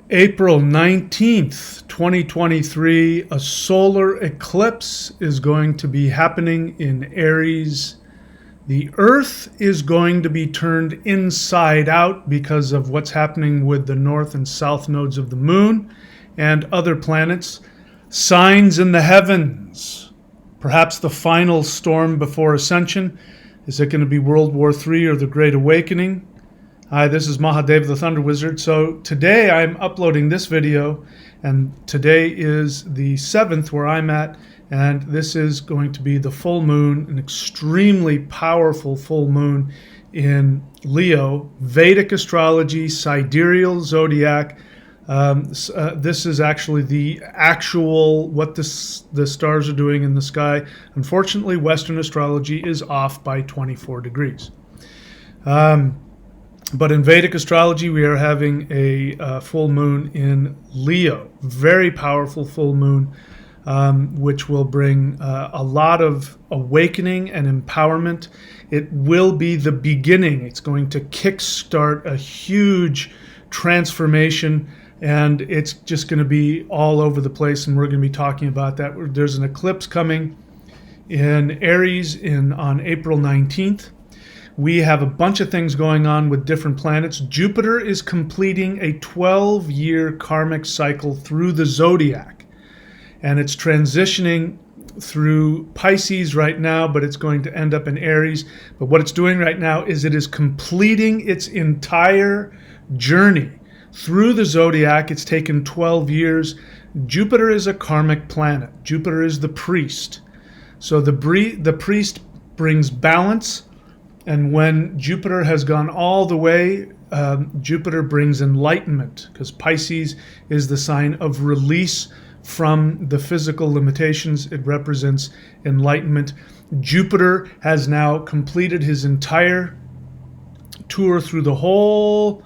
April 19th, 2023, a solar eclipse is going to be happening in Aries. The Earth is going to be turned inside out because of what's happening with the north and south nodes of the moon and other planets. Signs in the heavens. Perhaps the final storm before ascension. Is it going to be World War III or the Great Awakening? Hi, this is Mahadev the Thunder Wizard. So today I'm uploading this video, and today is the 7th where I'm at, and this is going to be the full moon, an extremely powerful full moon in Leo, Vedic astrology, sidereal zodiac. This is actually the actual what the stars are doing in the sky. Unfortunately, Western astrology is off by 24 degrees. But in Vedic astrology, we are having a full moon in Leo, very powerful full moon, which will bring a lot of awakening and empowerment. It will be the beginning. It's going to kickstart a huge transformation, and it's just going to be all over the place, and we're going to be talking about that. There's an eclipse coming in Aries on April 19th. We have a bunch of things going on with different planets. Jupiter is completing a 12-year karmic cycle through the zodiac, and it's transitioning through Pisces right now, but it's going to end up in Aries. But what it's doing right now is it is completing its entire journey through the zodiac. It's taken 12 years. Jupiter is a karmic planet. Jupiter is the priest. So the priest brings balance. And when Jupiter has gone all the way, Jupiter brings enlightenment, because Pisces is the sign of release from the physical limitations. It represents enlightenment. Jupiter has now completed his entire tour through the whole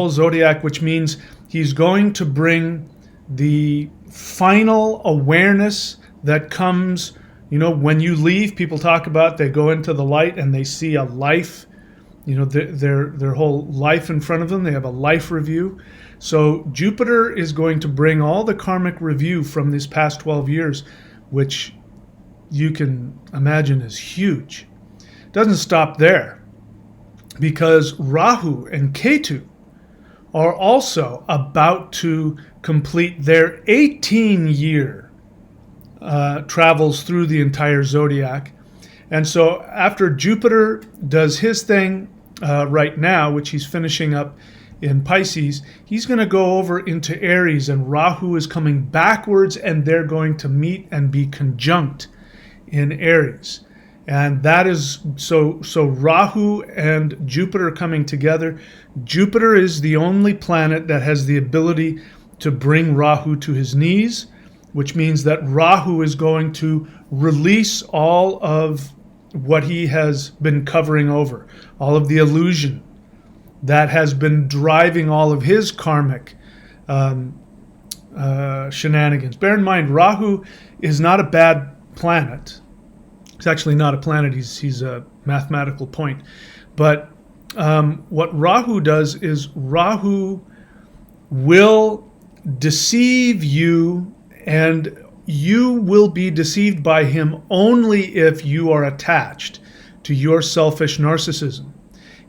zodiac, which means he's going to bring the final awareness that comes. You know, when you leave, people talk about they go into the light and they see a life, their whole life in front of them. They have a life review. So Jupiter is going to bring all the karmic review from these past 12 years, which you can imagine is huge. It doesn't stop there, because Rahu and Ketu are also about to complete their 18-year travels through the entire zodiac. And so after Jupiter does his thing right now, which he's finishing up in Pisces, he's going to go over into Aries, and Rahu is coming backwards, and they're going to meet and be conjunct in Aries. And that is so Rahu and Jupiter coming together. Jupiter is the only planet that has the ability to bring Rahu to his knees, which means that Rahu is going to release all of what he has been covering over, all of the illusion that has been driving all of his karmic shenanigans. Bear in mind, Rahu is not a bad planet. He's actually not a planet. He's a mathematical point. But what Rahu does is Rahu will deceive you, and you will be deceived by him only if you are attached to your selfish narcissism.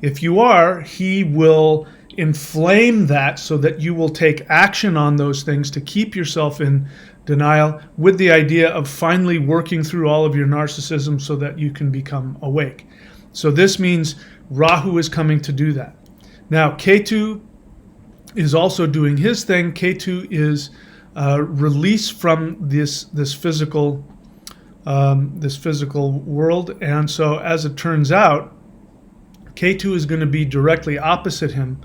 If you are, he will inflame that so that you will take action on those things to keep yourself in denial, with the idea of finally working through all of your narcissism so that you can become awake. So this means Rahu is coming to do that. Now, Ketu is also doing his thing. Ketu is release from this physical world, and so as it turns out, Ketu is going to be directly opposite him.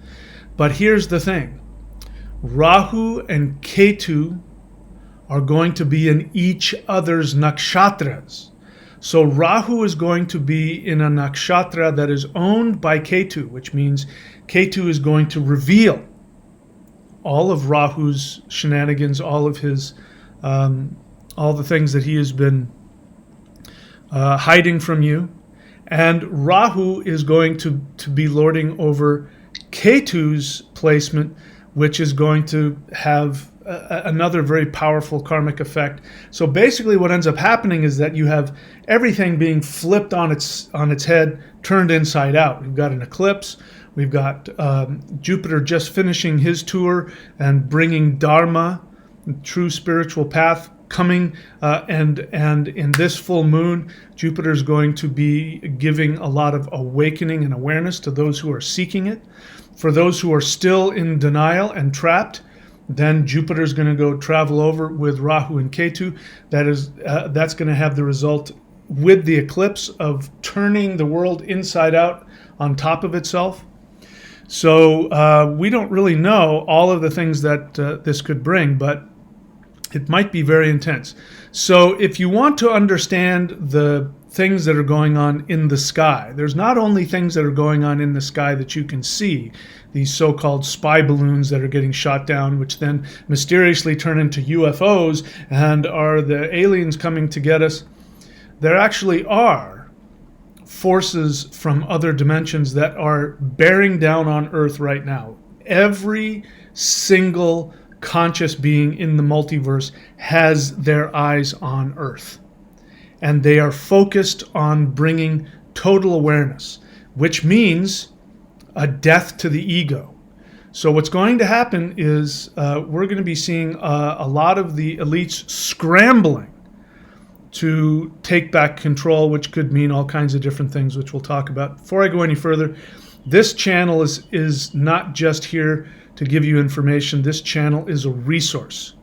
But here's the thing: Rahu and Ketu are going to be in each other's nakshatras. So Rahu is going to be in a nakshatra that is owned by Ketu, which means Ketu is going to reveal all of Rahu's shenanigans, all of his, all the things that he has been hiding from you. And Rahu is going to be lording over Ketu's placement, which is going to have another very powerful karmic effect. So basically what ends up happening is that you have everything being flipped on its head, turned inside out. We've got an eclipse. We've got Jupiter just finishing his tour and bringing Dharma, true spiritual path, coming, and in this full moon, Jupiter is going to be giving a lot of awakening and awareness to those who are seeking it. For those who are still in denial and trapped, then Jupiter is going to go travel over with Rahu and Ketu. That's going to have the result with the eclipse of turning the world inside out on top of itself. So we don't really know all of the things that this could bring, but it might be very intense. So if you want to understand the things that are going on in the sky, there's not only things that are going on in the sky that you can see, these so-called spy balloons that are getting shot down, which then mysteriously turn into UFOs and are the aliens coming to get us. There actually are forces from other dimensions that are bearing down on Earth right now. Every single conscious being in the multiverse has their eyes on Earth. And they are focused on bringing total awareness, which means a death to the ego. So what's going to happen is we're going to be seeing a lot of the elites scrambling to take back control, which could mean all kinds of different things, which we'll talk about. Before I go any further, this channel is not just here to give you information. This channel is a resource.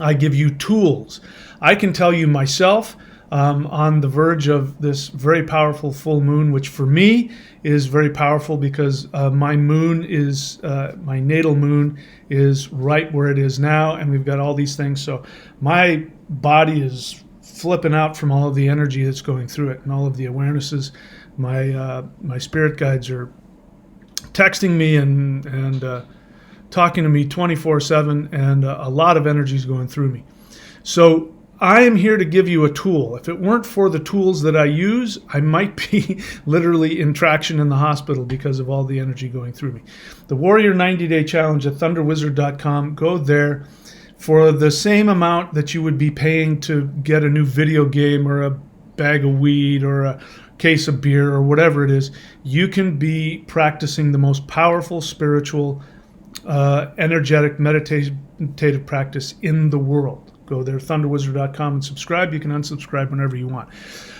I give you tools. I can tell you myself, on the verge of this very powerful full moon, which for me is very powerful because my moon is, my natal moon is right where it is now, and we've got all these things. So my body is flipping out from all of the energy that's going through it and all of the awarenesses. My spirit guides are texting me and talking to me 24/7, and a lot of energy is going through me. So I am here to give you a tool. If it weren't for the tools that I use, I might be literally in traction in the hospital because of all the energy going through me. The Warrior 90-Day Challenge at thunderwizard.com. Go there. For the same amount that you would be paying to get a new video game or a bag of weed or a case of beer or whatever it is, you can be practicing the most powerful spiritual, energetic, meditative practice in the world. Go there, thunderwizard.com, and subscribe. You can unsubscribe whenever you want.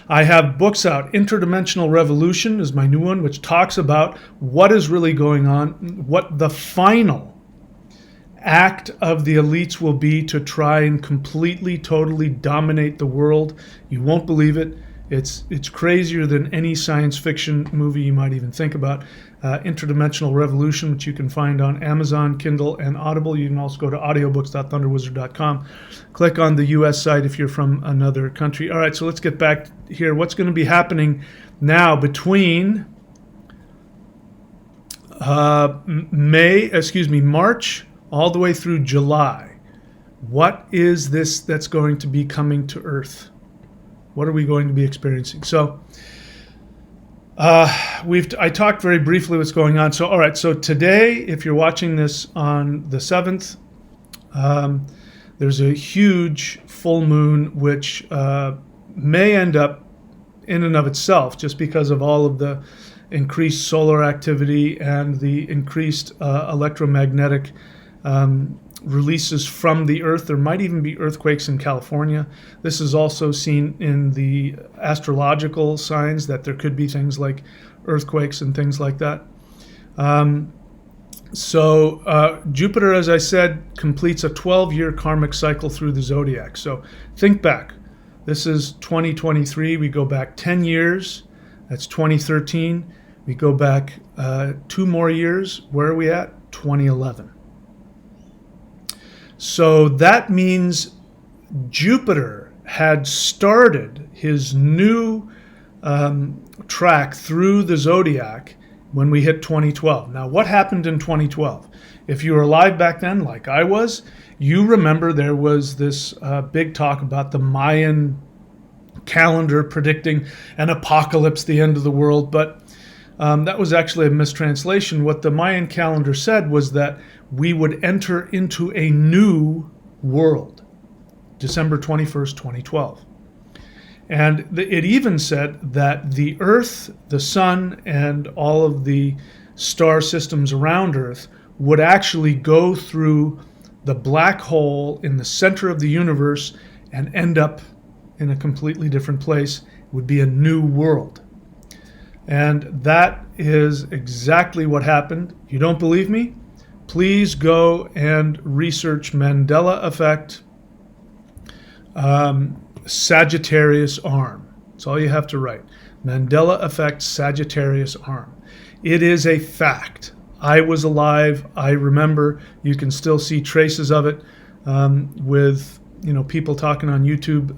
I have books out. Interdimensional Revolution is my new one, which talks about what is really going on, what the final act of the elites will be to try and completely, totally dominate the world. You won't believe it. It's crazier than any science fiction movie you might even think about. Interdimensional Revolution, which you can find on Amazon, Kindle, and Audible. You can also go to audiobooks.thunderwizard.com. Click on the U.S. site if you're from another country. All right, so let's get back here. What's going to be happening now between March all the way through July? What is this that's going to be coming to Earth? What are we going to be experiencing? So I talked very briefly what's going on. So all right, so today, if you're watching this on the 7th, there's a huge full moon which may end up in and of itself, just because of all of the increased solar activity and the increased electromagnetic releases from the Earth. There might even be earthquakes in California. This is also seen in the astrological signs that there could be things like earthquakes and things like that. So Jupiter, as I said, completes a 12-year karmic cycle through the zodiac. So think back. This is 2023. We go back 10 years. That's 2013. We go back 2 more years. Where are we at? 2011. So that means Jupiter had started his new track through the zodiac when we hit 2012. Now, what happened in 2012? If you were alive back then, like I was, you remember there was this big talk about the Mayan calendar predicting an apocalypse, the end of the world. But That was actually a mistranslation. What the Mayan calendar said was that we would enter into a new world, December 21st, 2012. And it even said that the Earth, the Sun, and all of the star systems around Earth would actually go through the black hole in the center of the universe and end up in a completely different place. It would be a new world. And that is exactly what happened. You don't believe me? Please go and research Mandela effect, Sagittarius arm. That's all you have to write. Mandela effect, Sagittarius arm. It is a fact. I was alive. I remember. You can still see traces of it with people talking on YouTube.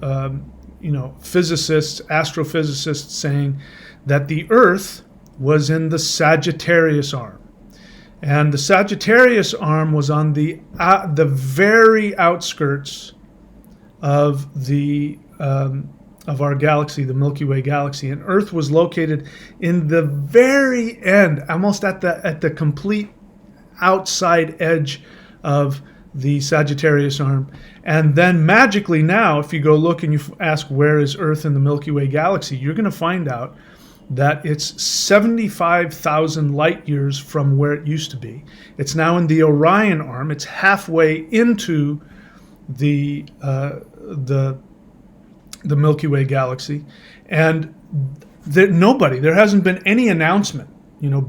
Physicists, astrophysicists saying that the Earth was in the Sagittarius arm, and the Sagittarius arm was on the very outskirts of of our galaxy, the Milky Way galaxy, and Earth was located in the very end, almost at the complete outside edge of the Sagittarius arm. And then magically now, if you go look and you ask where is Earth in the Milky Way galaxy, you're going to find out that it's 75,000 light years from where it used to be. It's now in the Orion arm. It's halfway into the Milky Way galaxy, and there hasn't been any announcement,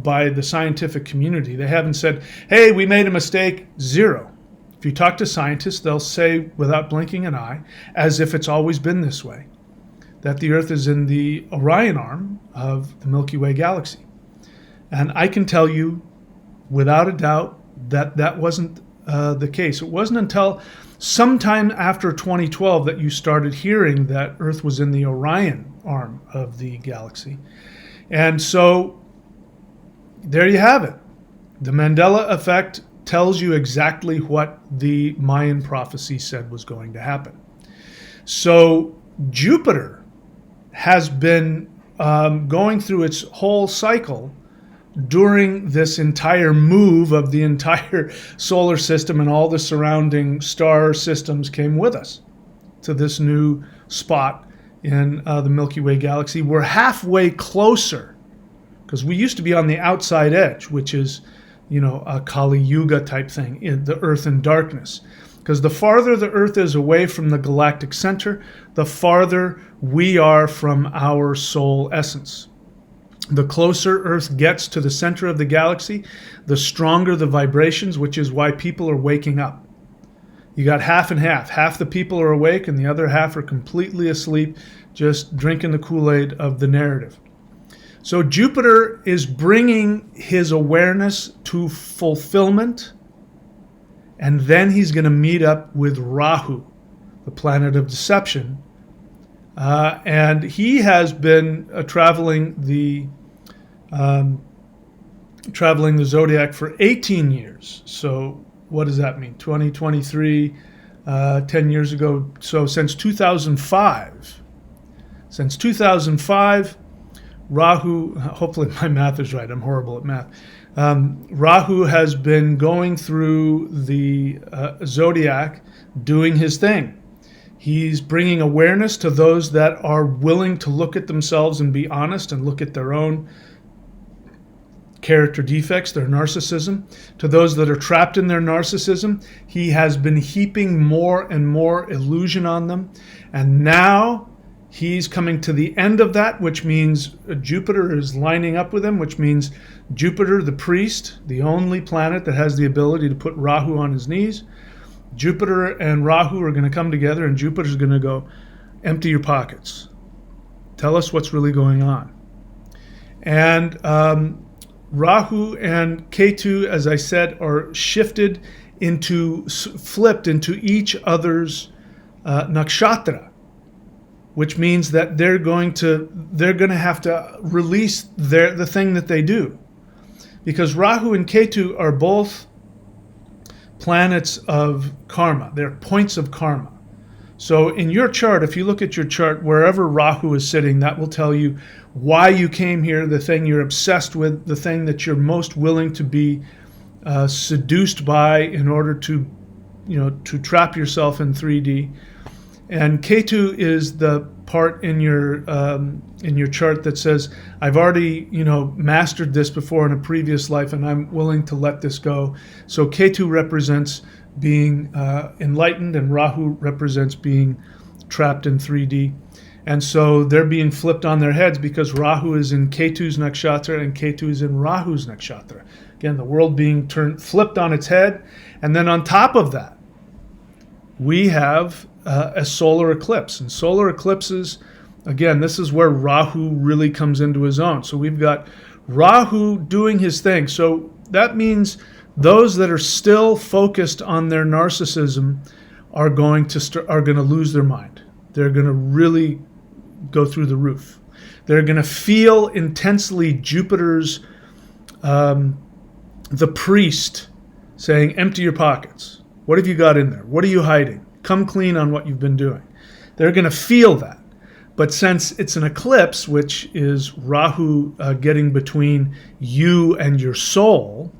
by the scientific community. They haven't said, "Hey, we made a mistake." Zero. If you talk to scientists, they'll say without blinking an eye, as if it's always been this way, that the Earth is in the Orion arm of the Milky Way galaxy. And I can tell you without a doubt that that wasn't the case. It wasn't until sometime after 2012 that you started hearing that Earth was in the Orion arm of the galaxy. And so there you have it. The Mandela effect tells you exactly what the Mayan prophecy said was going to happen. So Jupiter has been going through its whole cycle during this entire move of the entire solar system, and all the surrounding star systems came with us to this new spot in the Milky Way galaxy. We're halfway closer, because we used to be on the outside edge, which is, a Kali Yuga type thing, in the Earth in darkness. Because the farther the Earth is away from the galactic center, the farther we are from our soul essence. The closer Earth gets to the center of the galaxy, the stronger the vibrations, which is why people are waking up. You got half and half. Half the people are awake and the other half are completely asleep, just drinking the Kool-Aid of the narrative. So Jupiter is bringing his awareness to fulfillment, and then he's going to meet up with Rahu, the planet of deception. And he has been traveling the zodiac for 18 years. So what does that mean? 2023, 10 years ago. So since 2005. Since 2005, Rahu, hopefully my math is right. I'm horrible at math. Rahu has been going through the zodiac doing his thing. He's bringing awareness to those that are willing to look at themselves and be honest and look at their own character defects, their narcissism. To those that are trapped in their narcissism, he has been heaping more and more illusion on them. And now he's coming to the end of that, which means Jupiter is lining up with him, which means Jupiter, the priest, the only planet that has the ability to put Rahu on his knees, Jupiter and Rahu are going to come together, and Jupiter's going to go, empty your pockets. Tell us what's really going on. And Rahu and Ketu, as I said, are flipped into each other's nakshatra, which means that they're going to have to release the thing that they do. Because Rahu and Ketu are both planets of karma. They're points of karma. So in your chart, if you look at your chart, wherever Rahu is sitting, that will tell you why you came here, the thing you're obsessed with, the thing that you're most willing to be seduced by in order to, to trap yourself in 3D. And Ketu is the part in your chart that says, I've already mastered this before in a previous life, and I'm willing to let this go. So Ketu represents being enlightened, and Rahu represents being trapped in 3D. And so they're being flipped on their heads because Rahu is in Ketu's nakshatra and Ketu is in Rahu's nakshatra. Again, the world being flipped on its head. And then on top of that, we have a solar eclipse. And solar eclipses, again, this is where Rahu really comes into his own. So we've got Rahu doing his thing. So that means those that are still focused on their narcissism are going to lose their mind. They're going to really go through the roof. They're going to feel intensely Jupiter's, the priest saying, empty your pockets. What have you got in there? What are you hiding? Come clean on what you've been doing. They're going to feel that. But since it's an eclipse, which is Rahu getting between you and your soul,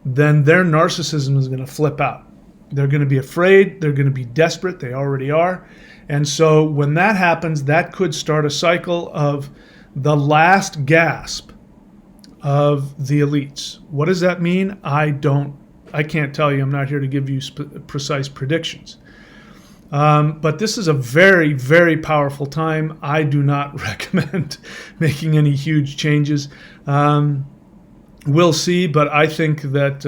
then their narcissism is going to flip out. They're going to be afraid. They're going to be desperate. They already are. And so when that happens, that could start a cycle of the last gasp of the elites. What does that mean? I can't tell you. I'm not here to give you precise predictions. But this is a very, very powerful time. I do not recommend making any huge changes. We'll see, but I think that,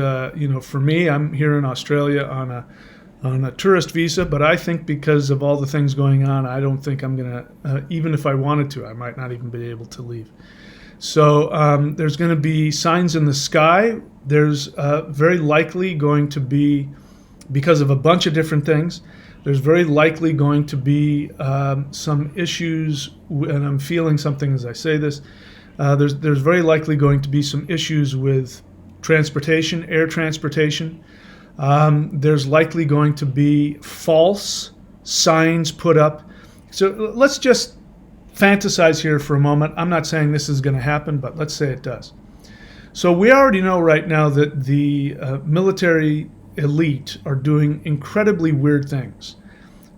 for me, I'm here in Australia on a tourist visa, but I think because of all the things going on, I don't think I'm going to, even if I wanted to, I might not even be able to leave. So there's going to be signs in the sky. There's very likely going to be, because of a bunch of different things, there's very likely going to be some issues, and I'm feeling something as I say this, there's very likely going to be some issues with transportation, air transportation. There's likely going to be false signs put up. So let's just fantasize here for a moment. I'm not saying this is going to happen, but let's say it does. So we already know right now that the military elite are doing incredibly weird things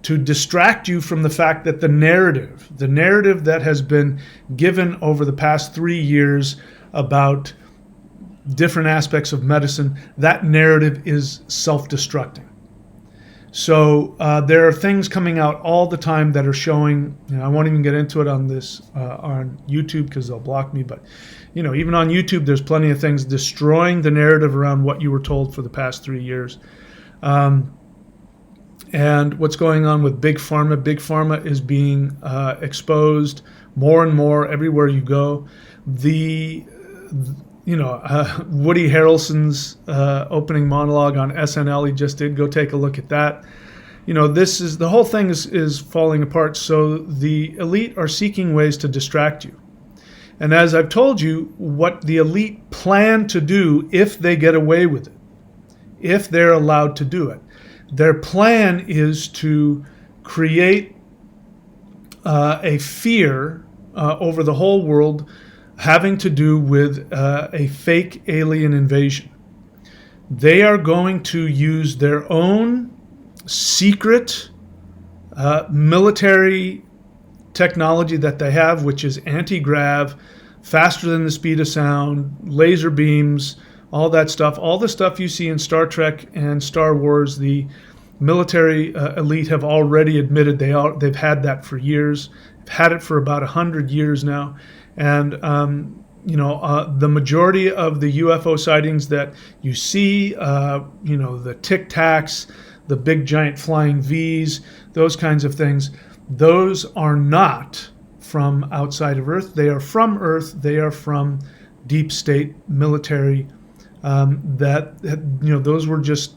to distract you from the fact that the narrative that has been given over the past 3 years about different aspects of medicine, that narrative is self-destructing. So there are things coming out all the time that are showing, I won't even get into it on this on YouTube because they'll block me, but even on YouTube there's plenty of things destroying the narrative around what you were told for the past 3 years. And what's going on with Big Pharma? Big Pharma is being exposed more and more everywhere you go. Woody Harrelson's opening monologue on SNL he just did, go take a look at that. The whole thing is falling apart. So the elite are seeking ways to distract you. And as I've told you, what the elite plan to do if they get away with it, if they're allowed to do it, their plan is to create a fear over the whole world having to do with a fake alien invasion. They are going to use their own secret military technology that they have, which is anti-grav, faster than the speed of sound, laser beams, all that stuff. All the stuff you see in Star Trek and Star Wars, the military elite have already admitted they've had that for years. They've had it for about 100 years now. And, the majority of the UFO sightings that you see, the Tic Tacs, the big giant flying Vs, those kinds of things, those are not from outside of Earth. They are from Earth. They are from deep state military. Those were just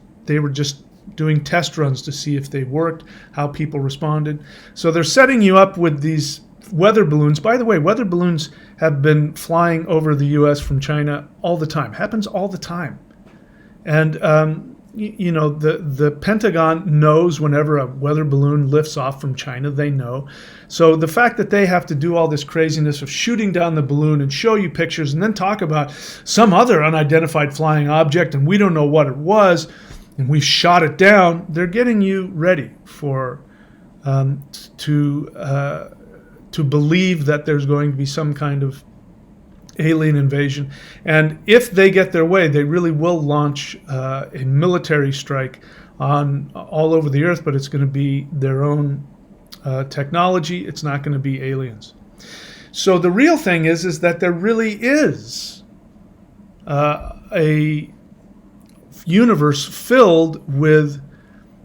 doing test runs to see if they worked, how people responded. So they're setting you up with these weather balloons. By the way, weather balloons have been flying over the U.S. from China all the time. Happens all the time. And the Pentagon knows whenever a weather balloon lifts off from China, they know. So the fact that they have to do all this craziness of shooting down the balloon and show you pictures and then talk about some other unidentified flying object and we don't know what it was and we shot it down, they're getting you ready for to believe that there's going to be some kind of alien invasion. And if they get their way, they really will launch a military strike on all over the earth, but it's going to be their own technology. It's not going to be aliens. So the real thing is that there really is a universe filled with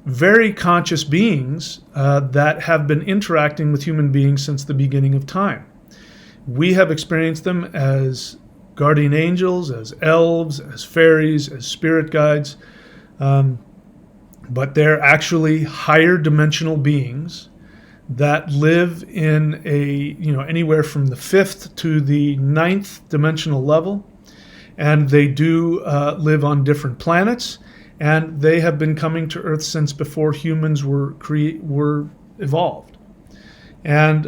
very conscious beings that have been interacting with human beings since the beginning of time. We have experienced them as guardian angels, as elves, as fairies, as spirit guides, but they're actually higher dimensional beings that live in anywhere from the 5th to the 9th dimensional level, and they do live on different planets, and they have been coming to Earth since before humans were evolved, and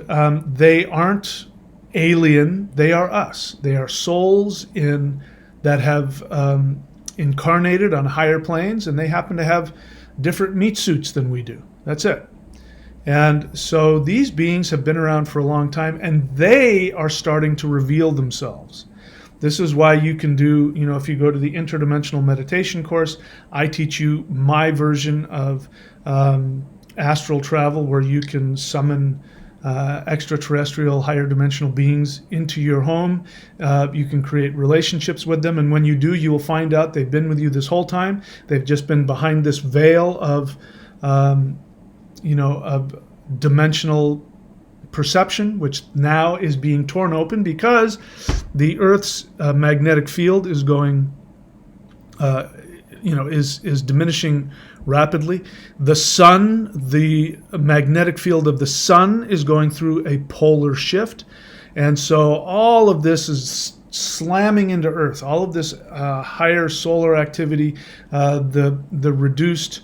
they aren't alien, they are us. They are souls that have incarnated on higher planes, and they happen to have different meat suits than we do. That's it. And so these beings have been around for a long time, and they are starting to reveal themselves. This is why you can do, if you go to the interdimensional meditation course, I teach you my version of astral travel, where you can summon extraterrestrial higher dimensional beings into your home. You can create relationships with them, and when you do, you will find out they've been with you this whole time. They've just been behind this veil of of dimensional perception, which now is being torn open because the Earth's magnetic field is going is diminishing rapidly. The sun, the magnetic field of the sun is going through a polar shift. And so all of this is slamming into Earth. All of this higher solar activity, the reduced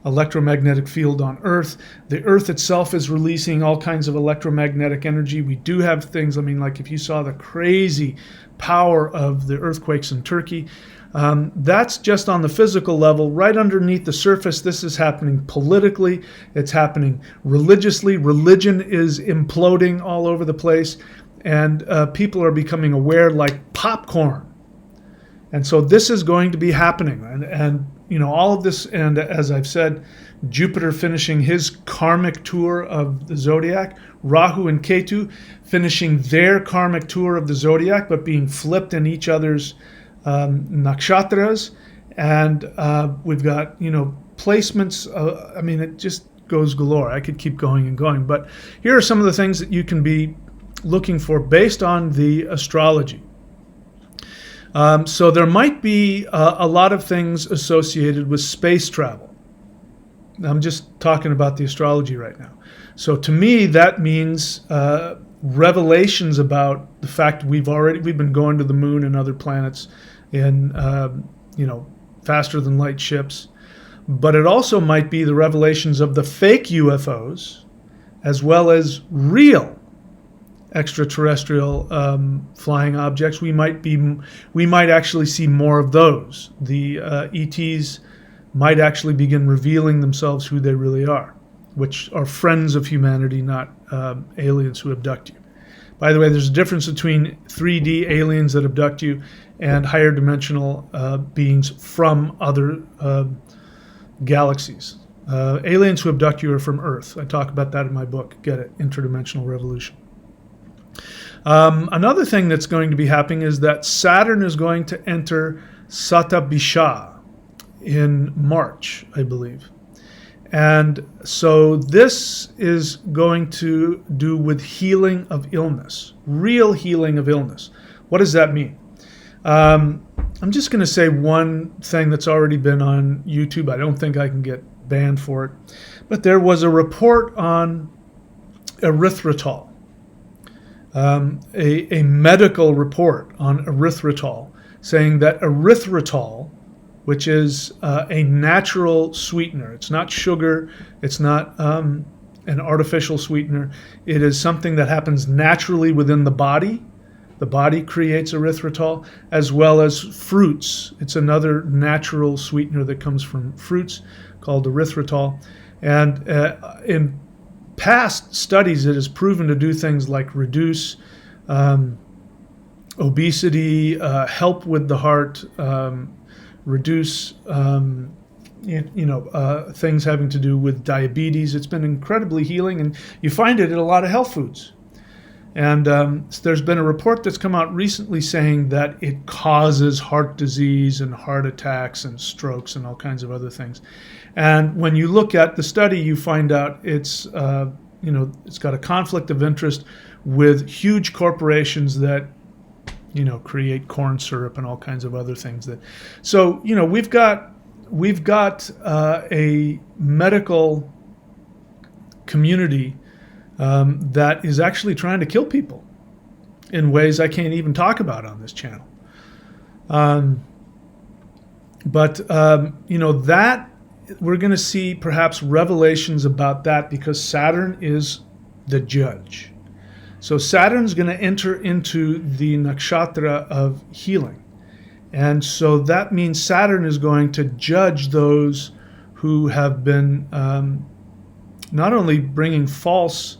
electromagnetic field on Earth. The Earth itself is releasing all kinds of electromagnetic energy. We do have things, like if you saw the crazy power of the earthquakes in Turkey, that's just on the physical level. Right underneath the surface, this is happening politically. It's happening religiously. Religion is imploding all over the place, and people are becoming aware like popcorn. And so this is going to be happening. And all of this, and as I've said, Jupiter finishing his karmic tour of the zodiac, Rahu and Ketu finishing their karmic tour of the zodiac, but being flipped in each other's nakshatras, and we've got placements. It just goes galore. I could keep going and going, but here are some of the things that you can be looking for based on the astrology. So there might be a lot of things associated with space travel. I'm just talking about the astrology right now. So to me, that means revelations about the fact we've been going to the moon and other planets in faster than light ships. But it also might be the revelations of the fake UFOs as well as real extraterrestrial flying objects. We might actually see more of those. The ETs might actually begin revealing themselves who they really are, which are friends of humanity, not aliens who abduct you. By the way, there's a difference between 3D aliens that abduct you and higher dimensional beings from other galaxies. Aliens who abduct you are from Earth. I talk about that in my book, Get It, Interdimensional Revolution. Another thing that's going to be happening is that Saturn is going to enter Satabisha in March, I believe. And so this is going to do with healing of illness, real healing of illness. What does that mean? I'm just going to say one thing that's already been on YouTube. I don't think I can get banned for it. But there was a report on erythritol. A medical report on erythritol saying that erythritol which is a natural sweetener. It's not sugar. It's not an artificial sweetener. It is something that happens naturally within the body. The body creates erythritol, as well as fruits. It's another natural sweetener that comes from fruits called erythritol. And in past studies, it has proven to do things like reduce obesity, help with the heart, reduce things having to do with diabetes. It's been incredibly healing, and you find it in a lot of health foods. And there's been a report that's come out recently saying that it causes heart disease and heart attacks and strokes and all kinds of other things. And when you look at the study, you find out it's got a conflict of interest with huge corporations that create corn syrup and all kinds of other things. So we've got a medical community that is actually trying to kill people in ways I can't even talk about on this channel. That we're going to see perhaps revelations about that, because Saturn is the judge. So Saturn's going to enter into the nakshatra of healing. And so that means Saturn is going to judge those who have been not only bringing false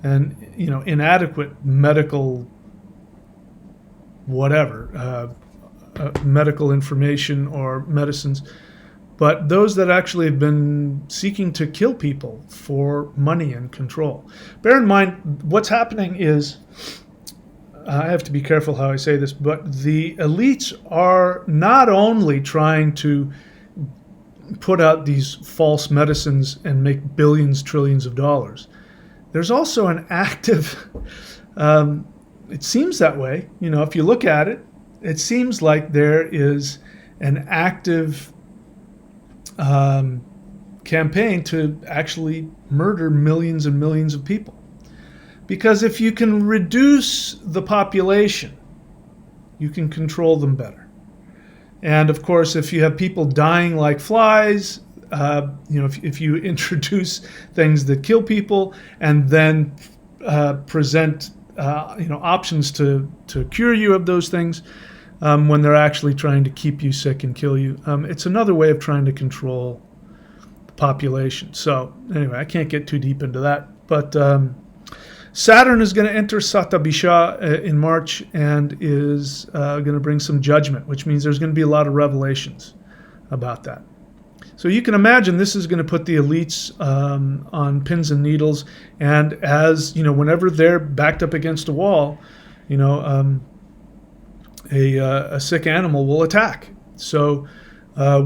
and inadequate medical medical information or medicines, but those that actually have been seeking to kill people for money and control. Bear in mind, what's happening is, I have to be careful how I say this, but the elites are not only trying to put out these false medicines and make billions, trillions of dollars. There's also an active, it seems that way, if you look at it, it seems like there is an active campaign to actually murder millions and millions of people. Because if you can reduce the population, you can control them better. And of course, if you have people dying like flies, if you introduce things that kill people and then present options to cure you of those things, when they're actually trying to keep you sick and kill you, it's another way of trying to control the population. So anyway, I can't get too deep into that, but Saturn is going to enter Satabisha in March and is going to bring some judgment, which means there's going to be a lot of revelations about that. So you can imagine this is going to put the elites on pins and needles, and as whenever they're backed up against a wall, a sick animal will attack. So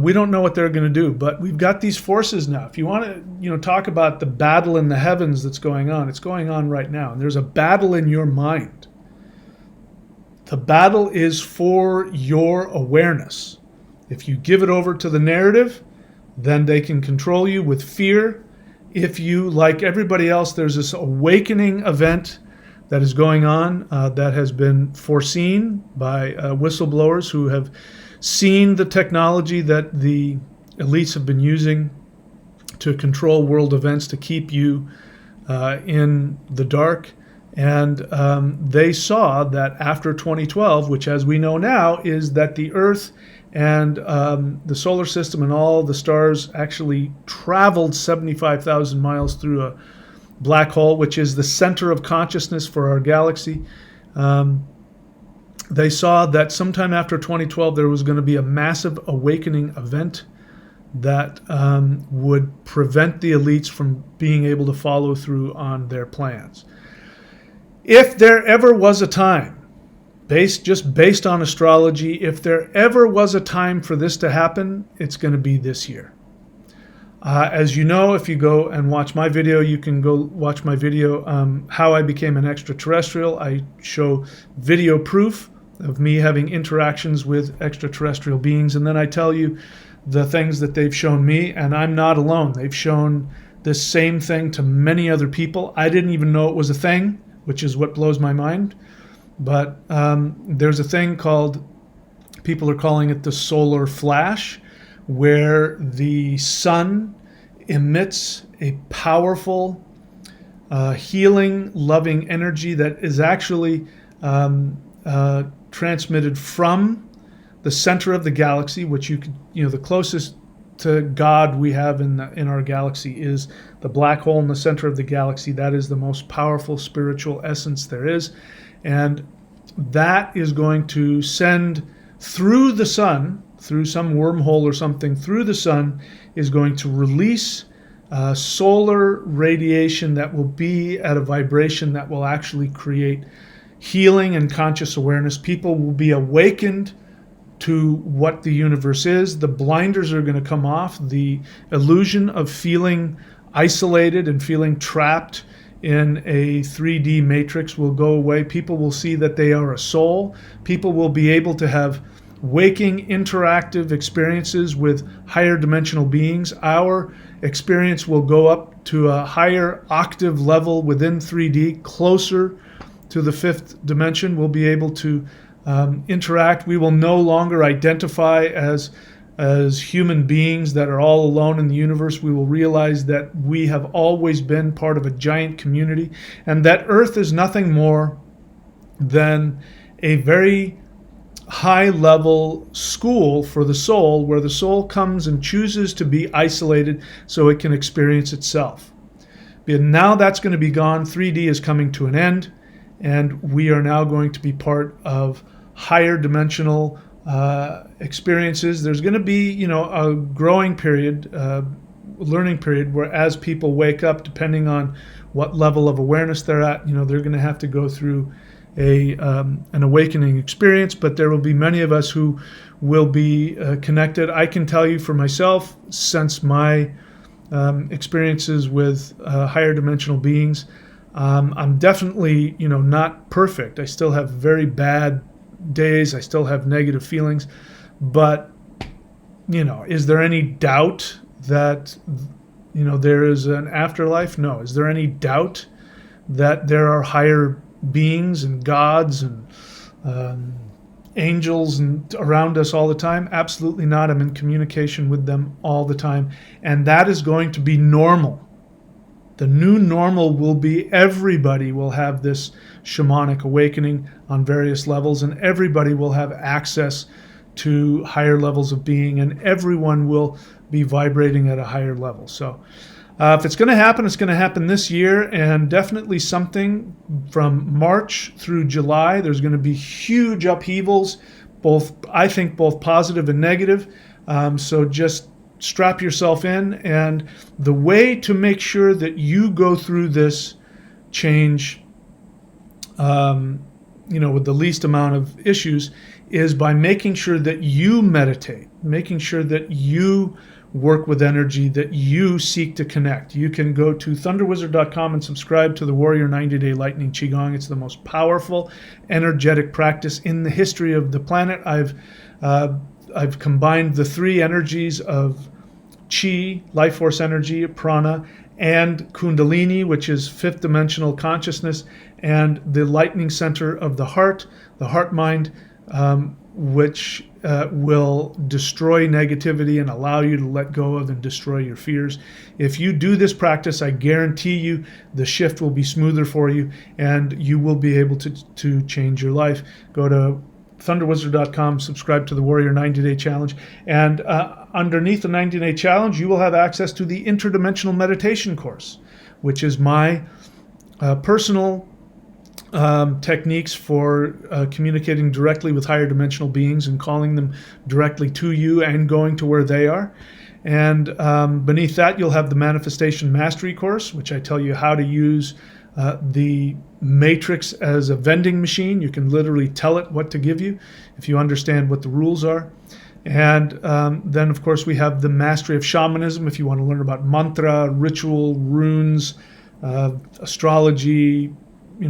we don't know what they're going to do, but we've got these forces now. If you want to talk about the battle in the heavens that's going on, it's going on right now, and there's a battle in your mind. The battle is for your awareness. If you give it over to the narrative, then they can control you with fear. If you, like everybody else, there's this awakening event that is going on that has been foreseen by whistleblowers who have seen the technology that the elites have been using to control world events, to keep you in the dark. And they saw that after 2012, which as we know now is that the Earth and the solar system and all the stars actually traveled 75,000 miles through a black hole, which is the center of consciousness for our galaxy. They saw that sometime after 2012 there was going to be a massive awakening event that would prevent the elites from being able to follow through on their plans. If there ever was a time, based on astrology, if there ever was a time for this to happen, it's going to be this year. As you know, if you go and watch my video, you can go watch my video, How I Became an Extraterrestrial. I show video proof of me having interactions with extraterrestrial beings, and then I tell you the things that they've shown me, and I'm not alone. They've shown this same thing to many other people. I didn't even know it was a thing, which is what blows my mind. But there's a thing called, people are calling it the solar flash. where the sun emits a powerful, healing, loving energy that is actually transmitted from the center of the galaxy, which the closest to God we have in our galaxy is the black hole in the center of the galaxy. That is the most powerful spiritual essence there is, and that is going to send through the sun, through some wormhole or something, through the sun, is going to release solar radiation that will be at a vibration that will actually create healing and conscious awareness. People will be awakened to what the universe is. The blinders are going to come off. The illusion of feeling isolated and feeling trapped in a 3D matrix will go away. People will see that they are a soul. People will be able to have waking, interactive experiences with higher dimensional beings. Our experience will go up to a higher octave level within 3D, closer to the fifth dimension. We'll be able to interact. We will no longer identify as human beings that are all alone in the universe. We will realize that we have always been part of a giant community, and that Earth is nothing more than a very high-level school for the soul, where the soul comes and chooses to be isolated so it can experience itself. But now that's going to be gone. 3D is coming to an end, and we are now going to be part of higher dimensional experiences. There's going to be, a growing period, learning period, where as people wake up, depending on what level of awareness they're at, they're going to have to go through an awakening experience. But there will be many of us who will be connected. I can tell you for myself, since my experiences with higher dimensional beings, I'm definitely, not perfect. I still have very bad days. I still have negative feelings. But, is there any doubt that, there is an afterlife? No. Is there any doubt that there are higher beings and gods and angels and around us all the time? Absolutely not. I'm in communication with them all the time. And that is going to be normal. The new normal will be everybody will have this shamanic awakening on various levels, and everybody will have access to higher levels of being, and everyone will be vibrating at a higher level. So if it's going to happen, it's going to happen this year, and definitely something from March through July. There's going to be huge upheavals, both positive and negative. So just strap yourself in. And the way to make sure that you go through this change, with the least amount of issues, is by making sure that you meditate, making sure that you work with energy, that you seek to connect. You can go to thunderwizard.com and subscribe to the Warrior 90-Day Lightning Qigong. It's the most powerful, energetic practice in the history of the planet. I've combined the three energies of Qi, life force energy, prana, and Kundalini, which is fifth dimensional consciousness, and the lightning center of the heart mind, which will destroy negativity and allow you to let go of and destroy your fears. If you do this practice, I guarantee you the shift will be smoother for you, and you will be able to change your life. Go to thunderwizard.com, subscribe to the Warrior 90-Day Challenge, and underneath the 90-Day Challenge, you will have access to the Interdimensional Meditation course, which is my personal techniques for communicating directly with higher dimensional beings and calling them directly to you and going to where they are. And beneath that, you'll have the Manifestation Mastery course, which I tell you how to use the matrix as a vending machine. You can literally tell it what to give you if you understand what the rules are. And then, of course, we have the Mastery of Shamanism, if you want to learn about mantra, ritual, runes, astrology,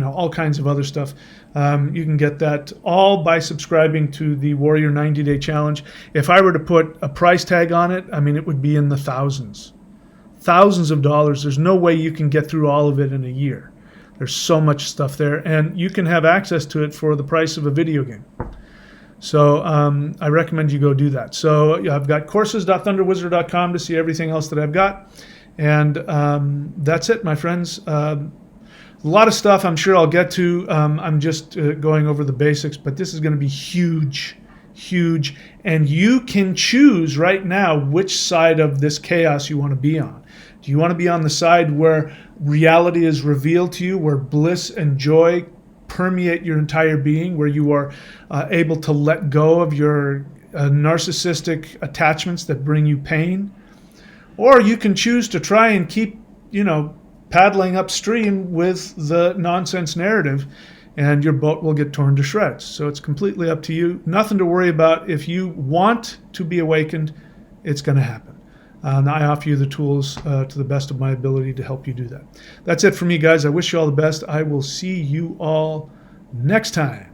all kinds of other stuff. You can get that all by subscribing to the Warrior 90-Day Challenge. If I were to put a price tag on it, it would be in the thousands of dollars. There's no way you can get through all of it in a year. There's so much stuff there, and you can have access to it for the price of a video game. So I recommend you go do that. So I've got courses.thunderwizard.com to see everything else that I've got. And that's it, my friends. A lot of stuff I'm sure I'll get to. I'm just going over the basics, but this is going to be huge, huge. And you can choose right now which side of this chaos you want to be on. Do you want to be on the side where reality is revealed to you, where bliss and joy permeate your entire being, where you are able to let go of your narcissistic attachments that bring you pain? Or you can choose to try and keep, paddling upstream with the nonsense narrative, and your boat will get torn to shreds. So it's completely up to you. Nothing to worry about. If you want to be awakened, it's going to happen. And I offer you the tools to the best of my ability to help you do that. That's it for me, guys. I wish you all the best. I will see you all next time.